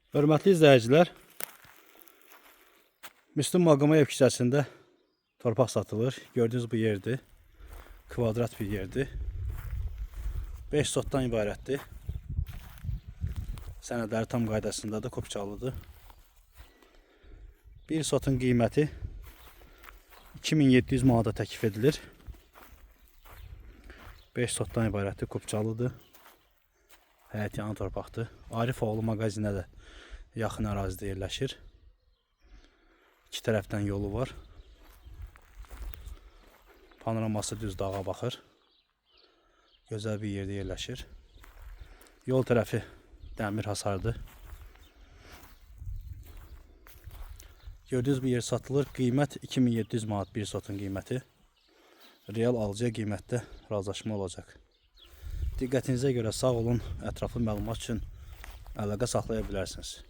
Hörmətli izləyicilər, Müslüm Maqomayev küçəsində torpaq satılır. Gördüyünüz bu yerdir. Kvadrat bir yerdir. 5 sotdan ibarətdir. Sənədləri tam qaydasındadır, kopçalıdır. Bir sotun qiyməti 2700 manata təklif edilir. 5 sotdan ibarətdir, kopçalıdır. Həyət yanı torpaqdır. Arifoğlu mağazinə də yaxın ərazidə yerləşir. İki tərəfdən yolu var. Panoraması düz dağa baxır. Gözəl bir yerdə yerləşir. Yol tərəfi dəmir hasardır. Gördüyünüz bir yer satılır. Qiymət 2700 manat bir sotun qiyməti. Real alıcıya qiymətdə razılaşma olacaq. Diqqətinizə görə sağ olun. Ətraflı məlumat üçün əlaqə saxlaya bilərsiniz.